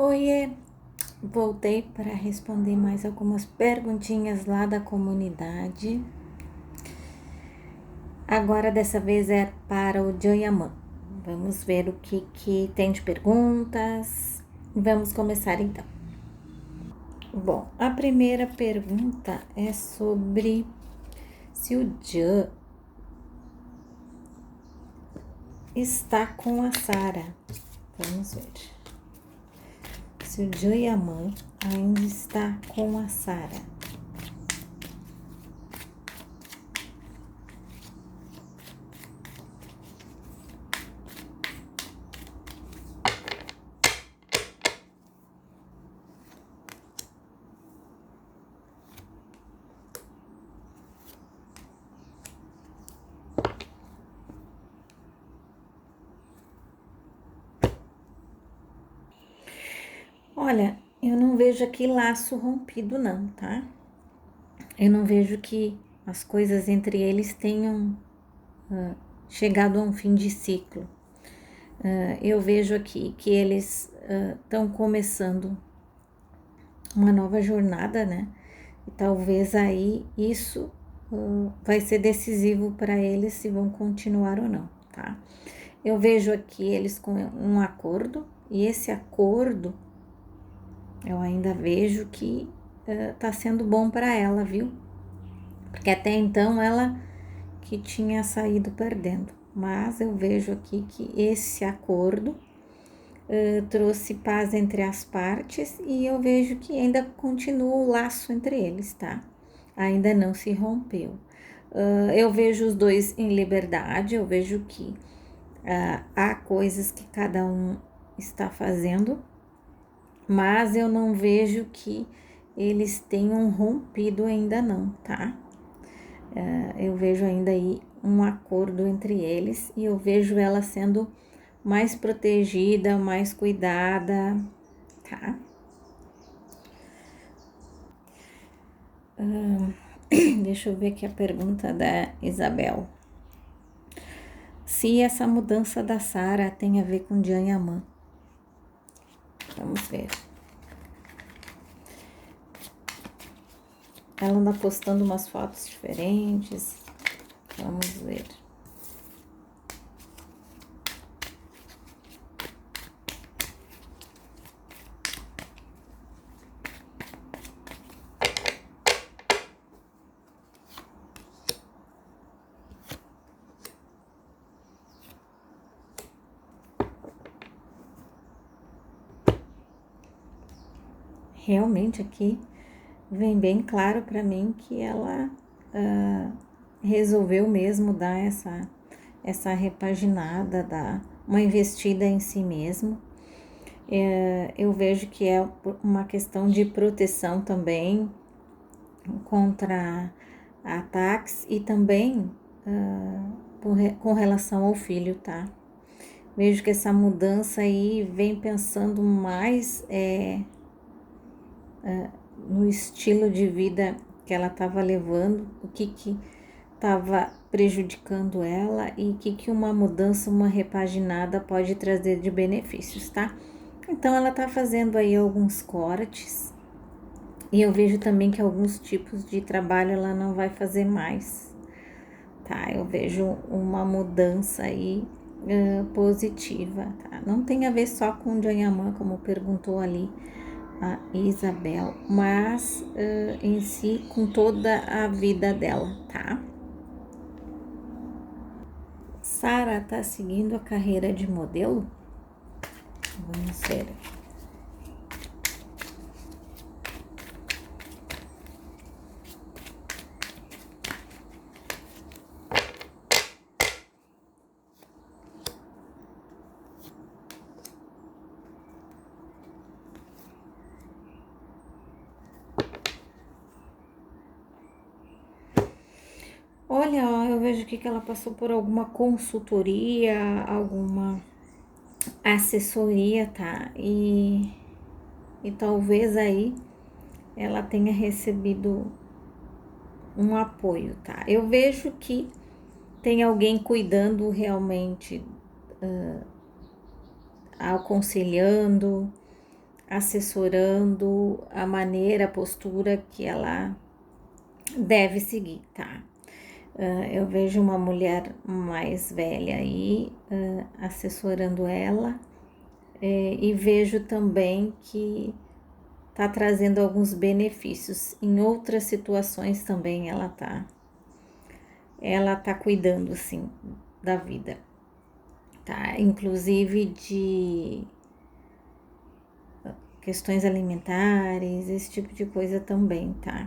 Oiê, voltei para responder mais algumas perguntinhas lá da comunidade. Agora dessa vez é para o Joyaman. Vamos ver o que tem de perguntas. Vamos começar então. Bom, a primeira pergunta é sobre se o Jan está com a Sara. Vamos ver. Se o Joyaman ainda está com a Sara. Olha, eu não vejo aqui laço rompido não, tá? Eu não vejo que as coisas entre eles tenham chegado a um fim de ciclo. Eu vejo aqui que eles estão começando uma nova jornada, né? E talvez aí isso vai ser decisivo para eles se vão continuar ou não, tá? Eu vejo aqui eles com um acordo, e esse acordo eu ainda vejo que tá sendo bom para ela, viu? Porque até então ela que tinha saído perdendo. Mas eu vejo aqui que esse acordo trouxe paz entre as partes e eu vejo que ainda continua o laço entre eles, tá? Ainda não se rompeu. Eu vejo os dois em liberdade, eu vejo que há coisas que cada um está fazendo, mas eu não vejo que eles tenham rompido ainda não, tá? Eu vejo ainda aí um acordo entre eles e eu vejo ela sendo mais protegida, mais cuidada, tá? Deixa eu ver aqui a pergunta da Isabel. Se essa mudança da Sara tem a ver com Jan Yaman. Vamos ver. Ela anda postando umas fotos diferentes. Vamos ver. Realmente aqui vem bem claro para mim que ela resolveu mesmo dar essa repaginada, dar uma investida em si mesmo. Eu vejo que é uma questão de proteção também contra ataques e também com relação ao filho, tá? Vejo que essa mudança aí vem pensando mais no estilo de vida que ela estava levando, o que estava prejudicando ela e o que uma mudança, uma repaginada pode trazer de benefícios, tá? Então ela tá fazendo aí alguns cortes e eu vejo também que alguns tipos de trabalho ela não vai fazer mais, tá? Eu vejo uma mudança aí positiva, tá? Não tem a ver só com o Janyaman, como perguntou ali a Isabel, mas em si com toda a vida dela, tá? Sara tá seguindo a carreira de modelo? Vamos ver. Olha, eu vejo aqui que ela passou por alguma consultoria, alguma assessoria, tá? E talvez aí ela tenha recebido um apoio, tá? Eu vejo que tem alguém cuidando realmente, aconselhando, assessorando a maneira, a postura que ela deve seguir, tá? Eu vejo uma mulher mais velha aí assessorando ela e vejo também que tá trazendo alguns benefícios. Em outras situações também ela tá cuidando, sim, da vida, tá? Inclusive de questões alimentares, esse tipo de coisa também, tá?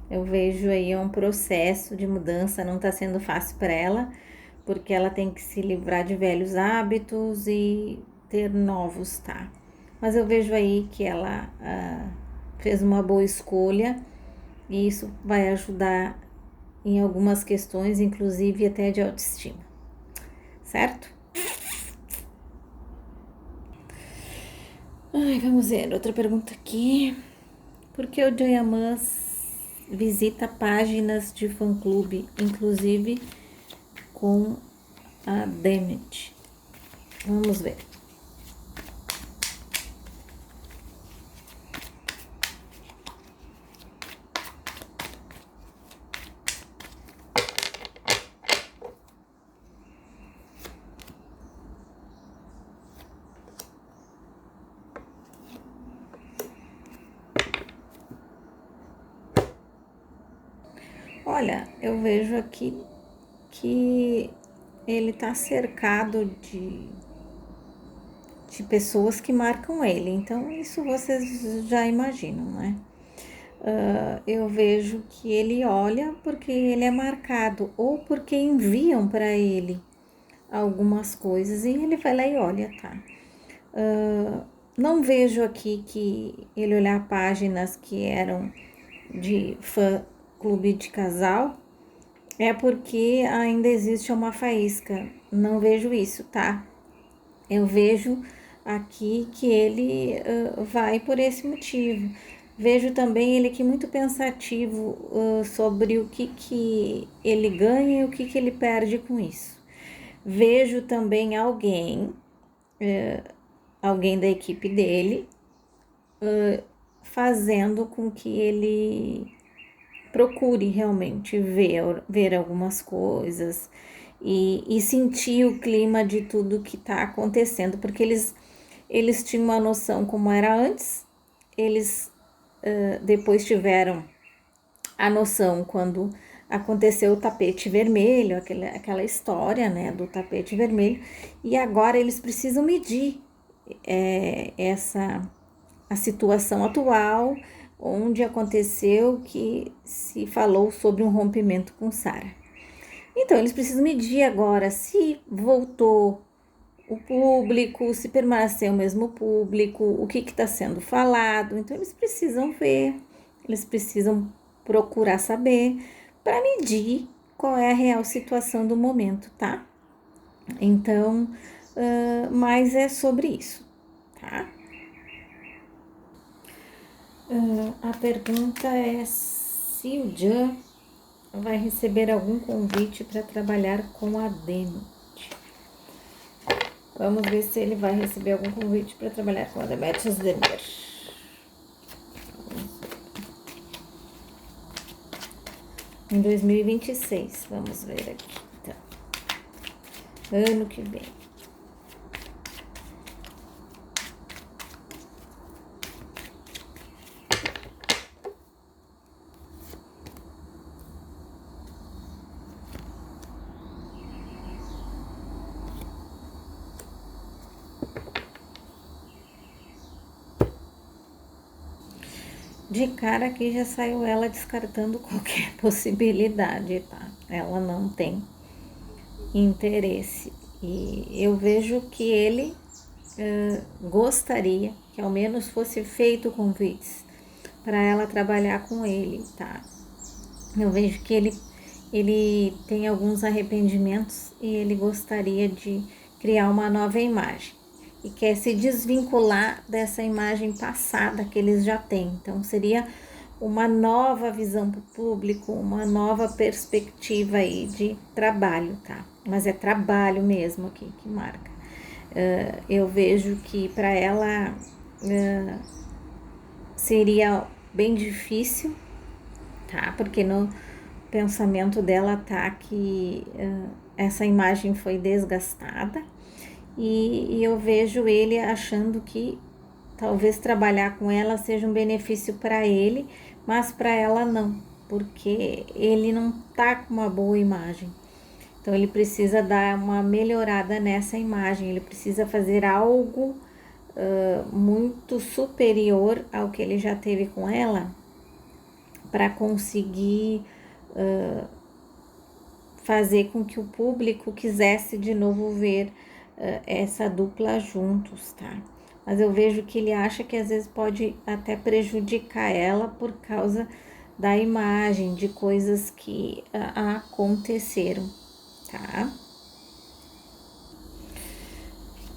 Eu vejo aí um processo de mudança, não tá sendo fácil para ela, porque ela tem que se livrar de velhos hábitos e ter novos, tá? Mas eu vejo aí que ela fez uma boa escolha e isso vai ajudar em algumas questões, inclusive até de autoestima, certo? Ai, vamos ver, outra pergunta aqui. Por que o Joyamans visita páginas de fã-clube, inclusive com a Demet? Vamos ver. Olha, eu vejo aqui que ele tá cercado de pessoas que marcam ele, então isso vocês já imaginam, né? Eu vejo que ele olha porque ele é marcado ou porque enviam para ele algumas coisas e ele vai lá e olha, tá? Não vejo aqui que ele olhar páginas que eram de fã clube de casal, é porque ainda existe uma faísca. Não vejo isso, tá? Eu vejo aqui que ele vai por esse motivo. Vejo também ele aqui muito pensativo sobre o que ele ganha e o que ele perde com isso. Vejo também alguém da equipe dele fazendo com que ele procure realmente ver algumas coisas e sentir o clima de tudo que está acontecendo, porque eles tinham uma noção como era antes, eles depois tiveram a noção quando aconteceu o tapete vermelho, aquela história, né, do tapete vermelho, e agora eles precisam medir a situação atual, onde aconteceu que se falou sobre um rompimento com Sara. Então, eles precisam medir agora se voltou o público, se permaneceu o mesmo público, o que está sendo falado. Então, eles precisam ver, eles precisam procurar saber para medir qual é a real situação do momento, tá? Então, mas é sobre isso, tá? A pergunta é se o Jan vai receber algum convite para trabalhar com a Demet. Vamos ver se ele vai receber algum convite para trabalhar com a Demet Özdemir. Em 2026, vamos ver aqui. Então, ano que vem. De cara aqui já saiu ela descartando qualquer possibilidade, tá? Ela não tem interesse. E eu vejo que ele gostaria que ao menos fosse feito convites para ela trabalhar com ele, tá? Eu vejo que ele tem alguns arrependimentos e ele gostaria de criar uma nova imagem e quer se desvincular dessa imagem passada que eles já têm. Então, seria uma nova visão para o público, uma nova perspectiva aí de trabalho, tá? Mas é trabalho mesmo aqui que marca. Eu vejo que para ela seria bem difícil, tá? Porque no pensamento dela tá que essa imagem foi desgastada e eu vejo ele achando que talvez trabalhar com ela seja um benefício para ele, mas para ela não, porque ele não tá com uma boa imagem. Então ele precisa dar uma melhorada nessa imagem, ele precisa fazer algo muito superior ao que ele já teve com ela para conseguir fazer com que o público quisesse de novo ver essa dupla juntos, tá? Mas eu vejo que ele acha que às vezes pode até prejudicar ela por causa da imagem, de coisas que aconteceram, tá?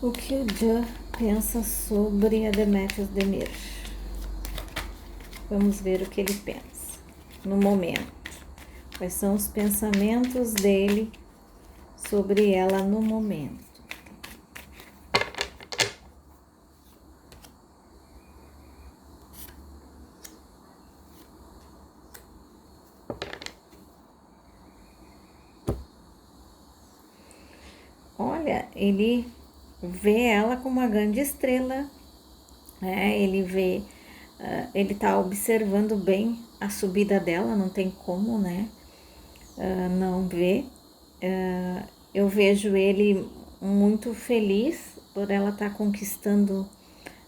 O que o Jean pensa sobre a Demetrius Demir? Vamos ver o que ele pensa no momento. Quais são os pensamentos dele sobre ela no momento? Olha, ele vê ela como uma grande estrela, né? Ele tá observando bem a subida dela, não tem como, né? Não ver. Eu vejo ele muito feliz por ela estar conquistando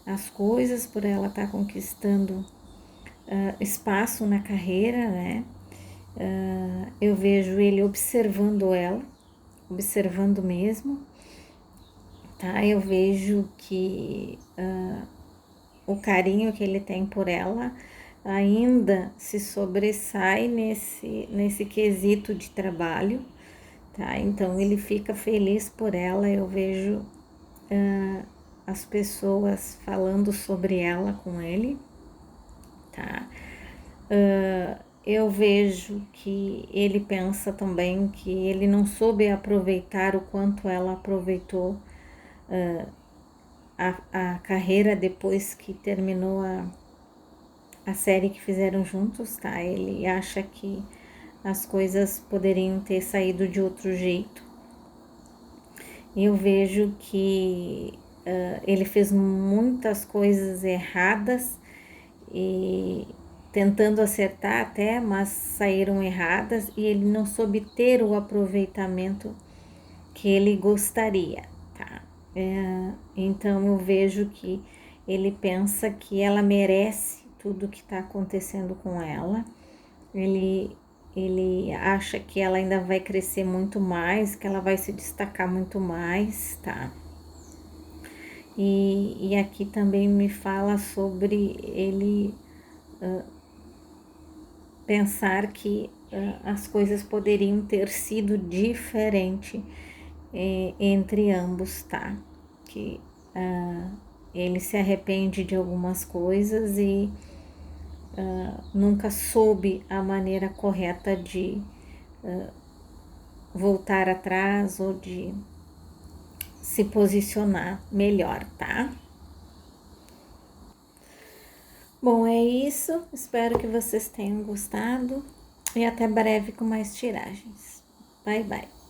as coisas, por ela estar conquistando espaço na carreira, né? Eu vejo ele observando ela, observando mesmo, tá? Eu vejo que o carinho que ele tem por ela ainda se sobressai nesse quesito de trabalho, tá? Então ele fica feliz por ela, eu vejo as pessoas falando sobre ela com ele, tá? Eu vejo que ele pensa também que ele não soube aproveitar o quanto ela aproveitou a carreira depois que terminou a série que fizeram juntos, tá? Ele acha que as coisas poderiam ter saído de outro jeito. Eu vejo que ele fez muitas coisas erradas e tentando acertar até, mas saíram erradas e ele não soube ter o aproveitamento que ele gostaria, tá? Então eu vejo que ele pensa que ela merece tudo que está acontecendo com ela. Ele acha que ela ainda vai crescer muito mais, que ela vai se destacar muito mais, tá? E aqui também me fala sobre ele pensar que as coisas poderiam ter sido diferente entre ambos, tá? Que ele se arrepende de algumas coisas e nunca soube a maneira correta de voltar atrás ou de se posicionar melhor, tá? Bom, é isso. Espero que vocês tenham gostado e até breve com mais tiragens. Bye, bye.